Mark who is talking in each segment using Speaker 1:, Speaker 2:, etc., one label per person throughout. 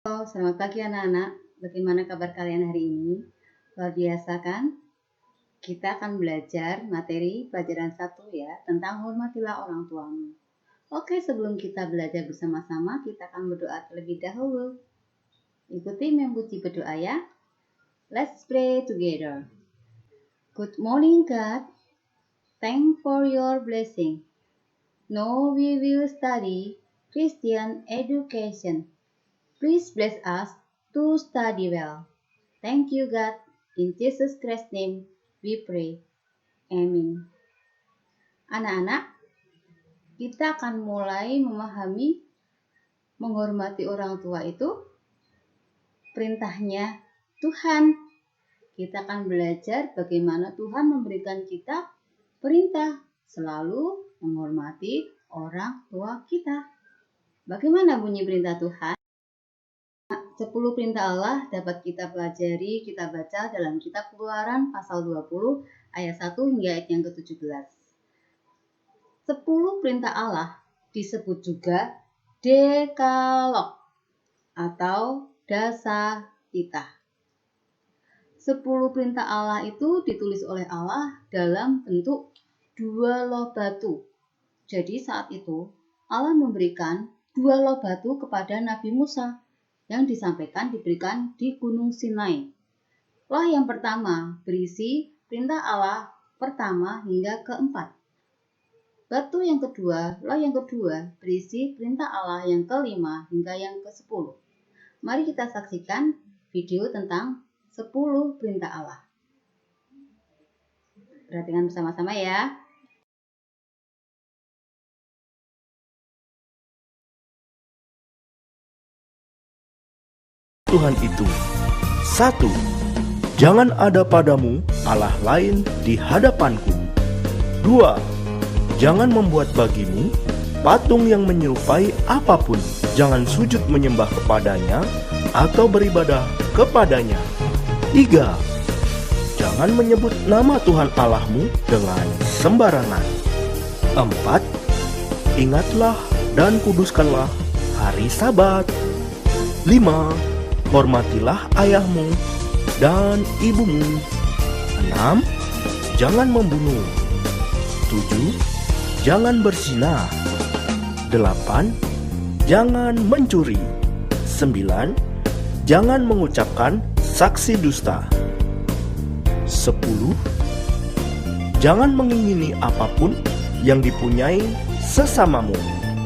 Speaker 1: Halo, selamat pagi anak-anak. Bagaimana kabar kalian hari ini? Luar biasa kan? Kita akan belajar materi pelajaran 1 ya, tentang hormatilah orang tuamu. Oke, sebelum kita belajar bersama-sama, kita akan berdoa terlebih dahulu. Ikuti mempuji berdoa ya. Let's pray together. Good morning God. Thank for your blessing. Now we will study Christian education. Please bless us to study well. Thank you, God. In Jesus Christ's name, we pray. Amin. Anak-anak, kita akan mulai memahami menghormati orang tua itu perintahnya Tuhan. Kita akan belajar bagaimana Tuhan memberikan kita perintah selalu menghormati orang tua kita. Bagaimana bunyi perintah Tuhan? 10 perintah Allah dapat kita pelajari, kita baca dalam kitab Keluaran pasal 20 ayat 1 hingga ayat yang ke-17. 10 perintah Allah disebut juga Dekalog atau dasar titah. 10 perintah Allah itu ditulis oleh Allah dalam bentuk 2 loh batu. Jadi saat itu Allah memberikan 2 loh batu kepada Nabi Musa yang diberikan di Gunung Sinai. Loh yang pertama berisi perintah Allah pertama hingga keempat. Loh yang kedua berisi perintah Allah yang kelima hingga yang ke-10. Mari kita saksikan video tentang 10 perintah Allah. Perhatikan bersama-sama ya.
Speaker 2: Tuhan itu. 1. Jangan ada padamu Allah lain di hadapanku. 2. Jangan membuat bagimu patung yang menyerupai apapun. Jangan sujud menyembah kepadanya atau beribadah kepadanya. 3. Jangan menyebut nama Tuhan Allahmu dengan sembarangan. 4. Ingatlah dan kuduskanlah hari Sabat. 5. Hormatilah ayahmu dan ibumu. 6. Jangan membunuh. 7. Jangan berzina. 8. Jangan mencuri. 9. Jangan mengucapkan saksi dusta. 10. Jangan mengingini apapun yang dipunyai sesamamu.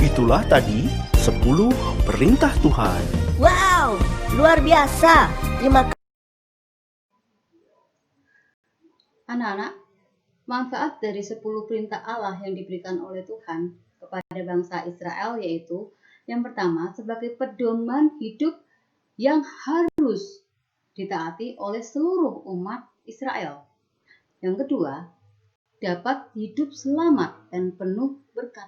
Speaker 2: Itulah tadi 10 perintah Tuhan.
Speaker 3: Wow, luar biasa. Terima kasih.
Speaker 1: Anak-anak, manfaat dari 10 perintah Allah yang diberikan oleh Tuhan kepada bangsa Israel yaitu yang pertama sebagai pedoman hidup yang harus ditaati oleh seluruh umat Israel. Yang kedua, dapat hidup selamat dan penuh berkat.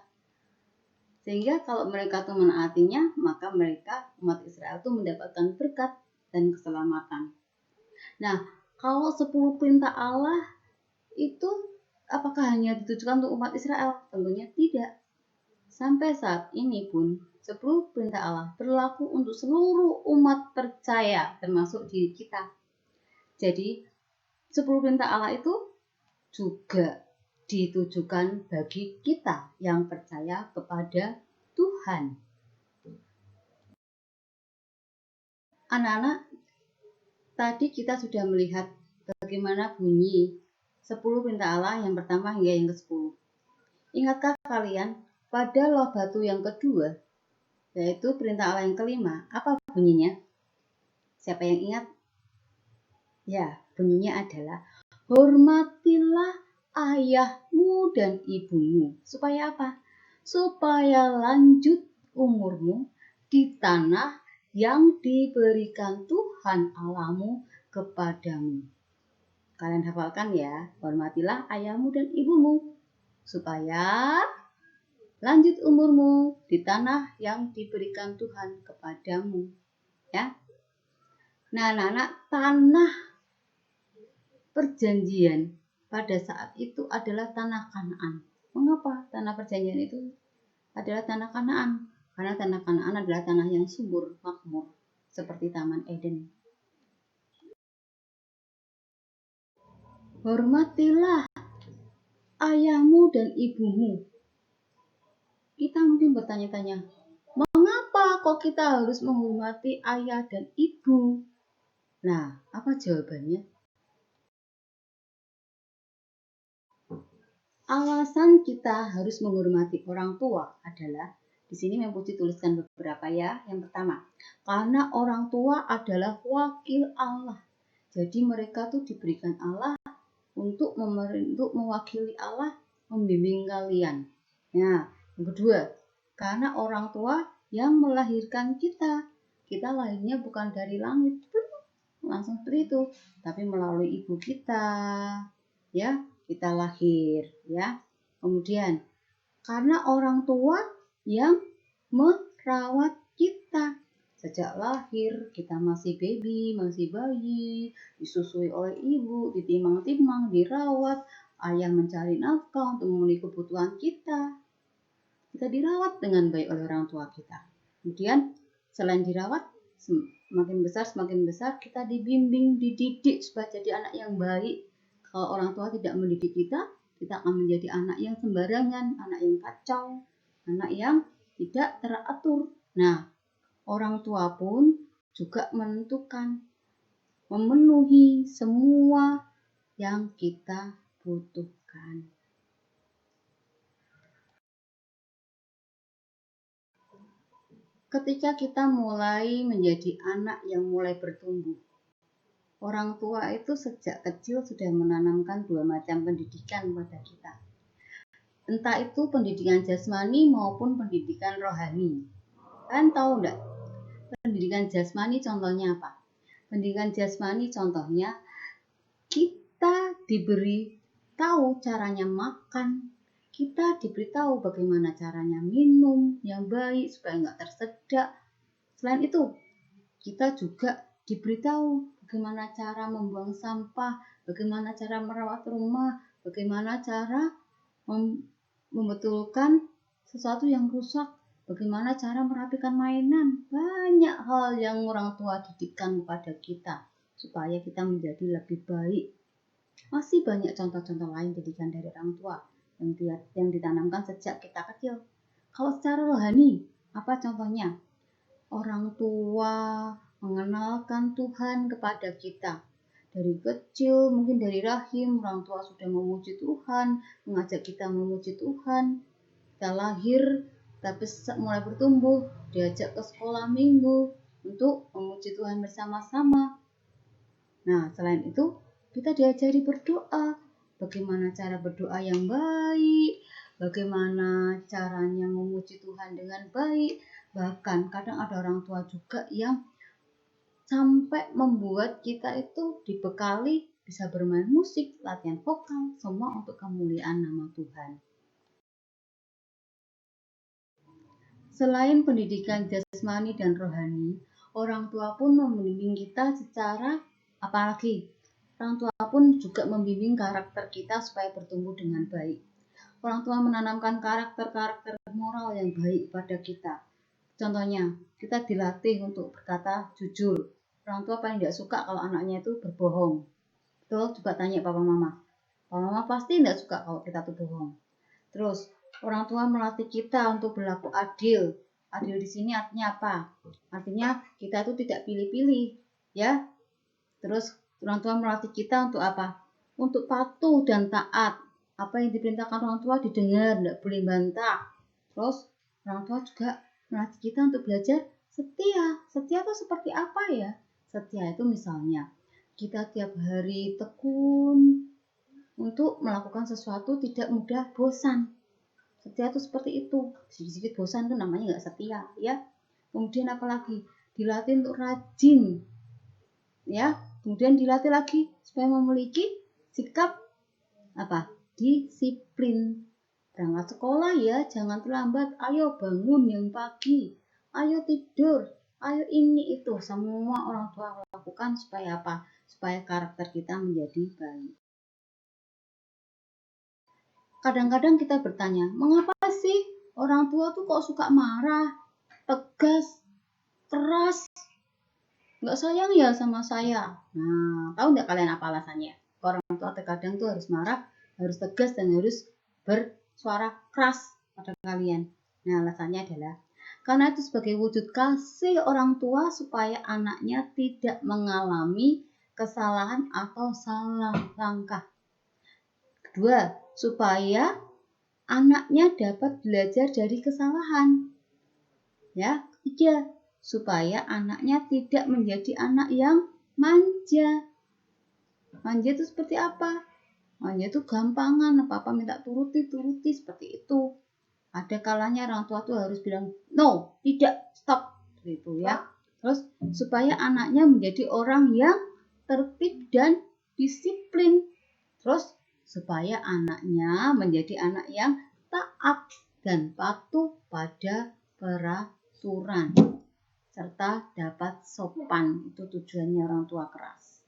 Speaker 1: Sehingga kalau mereka itu menaatinya, maka mereka umat Israel itu mendapatkan berkat dan keselamatan. Nah, kalau 10 perintah Allah itu apakah hanya ditujukan untuk umat Israel? Tentunya tidak. Sampai saat ini pun 10 perintah Allah berlaku untuk seluruh umat percaya, termasuk diri kita. Jadi 10 perintah Allah itu juga ditujukan bagi kita yang percaya kepada Tuhan. Anak-anak, tadi kita sudah melihat bagaimana bunyi 10 perintah Allah yang pertama hingga yang ke-10. Ingatkah kalian pada loh batu yang kedua, yaitu perintah Allah yang kelima, apa bunyinya? Siapa yang ingat? Ya, bunyinya adalah hormatilah ayahmu dan ibumu. Supaya apa? Supaya lanjut umurmu di tanah yang diberikan Tuhan Allahmu kepadamu. Kalian hafalkan ya, hormatilah ayahmu dan ibumu. Supaya lanjut umurmu di tanah yang diberikan Tuhan kepadamu. Ya. Nah, anak-anak, tanah perjanjian pada saat itu adalah tanah Kanaan. Mengapa tanah perjanjian itu adalah tanah Kanaan? Karena tanah Kanaan adalah tanah yang subur, makmur. seperti Taman Eden. Hormatilah ayahmu dan ibumu. Kita mungkin bertanya-tanya, mengapa kok kita harus menghormati ayah dan ibu? Nah, apa jawabannya? Alasan kita harus menghormati orang tua adalah, di sini Mempuji tuliskan beberapa ya. Yang pertama, karena orang tua adalah wakil Allah. Jadi mereka tuh diberikan Allah untuk mewakili Allah, membimbing kalian. Nah, yang kedua, karena orang tua yang melahirkan kita. Kita lahirnya bukan dari langit, langsung seperti itu, tapi melalui ibu kita, ya, kita lahir, ya. Kemudian, karena orang tua yang merawat kita. Sejak lahir, kita masih baby, masih bayi, disusui oleh ibu, ditimang-timang, dirawat, ayah mencari nafkah untuk memenuhi kebutuhan kita. Kita dirawat dengan baik oleh orang tua kita. Kemudian, selain dirawat, semakin besar kita dibimbing, dididik supaya jadi anak yang baik. Kalau orang tua tidak mendidik kita akan menjadi anak yang sembarangan, anak yang kacau, anak yang tidak teratur. Nah, orang tua pun juga menentukan, memenuhi semua yang kita butuhkan. Ketika kita mulai menjadi anak yang mulai bertumbuh, orang tua itu sejak kecil sudah menanamkan dua macam pendidikan pada kita. Entah itu pendidikan jasmani maupun pendidikan rohani. Kan tahu enggak? Pendidikan jasmani contohnya apa? Pendidikan jasmani contohnya kita diberi tahu caranya makan, kita diberitahu bagaimana caranya minum yang baik supaya nggak tersedak. Selain itu, kita juga diberitahu bagaimana cara membuang sampah, bagaimana cara merawat rumah, bagaimana cara membetulkan sesuatu yang rusak, bagaimana cara merapikan mainan. Banyak hal yang orang tua didikkan kepada kita supaya kita menjadi lebih baik. Masih banyak contoh-contoh lain didikan dari orang tua yang ditanamkan sejak kita kecil. Kalau secara rohani, apa contohnya? Orang tua mengenalkan Tuhan kepada kita. Dari kecil, mungkin dari rahim, orang tua sudah memuji Tuhan, mengajak kita memuji Tuhan. Kita lahir, tapi mulai bertumbuh, diajak ke sekolah minggu untuk memuji Tuhan bersama-sama. Nah, selain itu, kita diajari berdoa. Bagaimana cara berdoa yang baik, bagaimana caranya memuji Tuhan dengan baik. Bahkan kadang ada orang tua juga yang sampai membuat kita itu dibekali bisa bermain musik, latihan vokal, semua untuk kemuliaan nama Tuhan. Selain pendidikan jasmani dan rohani, orang tua pun membimbing kita secara apalagi. Orang tua pun juga membimbing karakter kita supaya bertumbuh dengan baik. Orang tua menanamkan karakter-karakter moral yang baik pada kita. Contohnya, kita dilatih untuk berkata jujur. Orang tua paling tidak suka kalau anaknya itu berbohong. Betul, coba tanya papa mama. Papa mama pasti tidak suka kalau kita tuh bohong. Terus, orang tua melatih kita untuk berlaku adil. Adil di sini artinya apa? Artinya kita itu tidak pilih-pilih, ya. Terus orang tua melatih kita untuk apa? Untuk patuh dan taat. Apa yang diperintahkan orang tua didengar, tidak boleh bantah. Terus orang tua juga melatih kita untuk belajar setia. Setia itu seperti apa ya? Setia itu misalnya kita tiap hari tekun untuk melakukan sesuatu, tidak mudah bosan. Setia itu seperti itu. Sedikit bosan itu namanya nggak setia, ya. Kemudian apalagi? Dilatih untuk rajin, ya. Kemudian dilatih lagi supaya memiliki sikap apa? Disiplin. Berangkat sekolah ya, jangan terlambat. Ayo bangun yang pagi. Ayo tidur. Ayo ini itu. Semua orang tua lakukan supaya apa? Supaya karakter kita menjadi baik. Kadang-kadang kita bertanya, mengapa sih orang tua tuh kok suka marah, tegas, keras? nggak sayang ya sama saya. Nah, tahu nggak kalian apa alasannya? Orang tua terkadang tuh harus marah, harus tegas, dan harus bersuara keras pada kalian. Nah, alasannya adalah karena itu sebagai wujud kasih orang tua supaya anaknya tidak mengalami kesalahan atau salah langkah. Kedua, supaya anaknya dapat belajar dari kesalahan. Ya, ketiga, supaya anaknya tidak menjadi anak yang manja. Manja itu seperti apa? Manja itu gampangan, apa-apa minta turuti seperti itu. Ada kalanya orang tua tuh harus bilang no, tidak, stop, gitu ya. Terus supaya anaknya menjadi orang yang tertib dan disiplin. Terus supaya anaknya menjadi anak yang taat dan patuh pada peraturan serta dapat sopan. Itu tujuannya orang tua keras.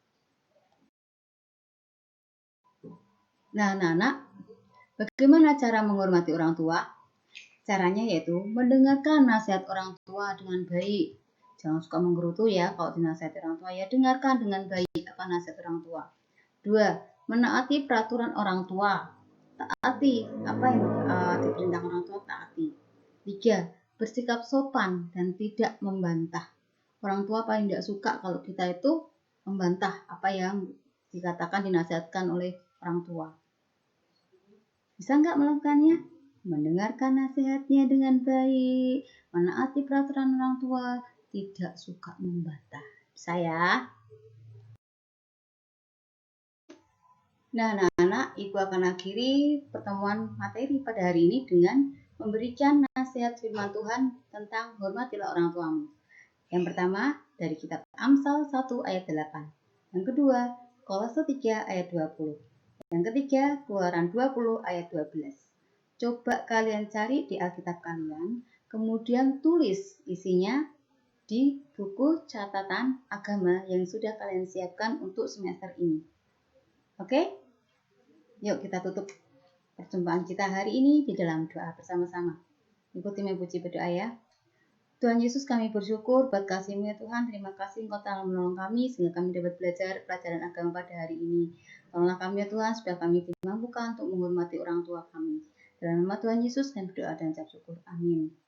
Speaker 1: Nah, anak-anak, bagaimana cara menghormati orang tua? Caranya yaitu mendengarkan nasihat orang tua dengan baik. Jangan suka menggerutu ya kalau dinasihati orang tua, ya dengarkan dengan baik apa nasihat orang tua. 2. Menaati peraturan orang tua. Taati apa yang diperintahkan orang tua, taati. 3. Bersikap sopan dan tidak membantah. Orang tua paling tidak suka kalau kita itu membantah apa yang dikatakan, dinasihatkan oleh orang tua. Bisa nggak melakukannya? Mendengarkan nasihatnya dengan baik, menaati peraturan orang tua, tidak suka membantah. Bisa ya? Nah, anak-anak, Ibu akan akhiri pertemuan materi pada hari ini dengan memberikan nasihat firman Tuhan tentang hormatilah orang tuamu. Yang pertama, dari kitab Amsal 1 ayat 8. Yang kedua, Kolose 3 ayat 20. Yang ketiga, Keluaran 20 ayat 12. Coba kalian cari di Alkitab kalian, kemudian tulis isinya di buku catatan agama yang sudah kalian siapkan untuk semester ini. Oke? Yuk kita tutup perjumpaan kita hari ini di dalam doa bersama-sama. Ikuti puji berdoa ya. Tuhan Yesus, kami bersyukur buat kasih-Mu ya Tuhan. Terima kasih Engkau telah menolong kami sehingga kami dapat belajar pelajaran agama pada hari ini. Tolonglah kami ya Tuhan supaya kami dimampukan untuk menghormati orang tua kami. Dalam nama Tuhan Yesus kami berdoa dan ucap syukur. Amin.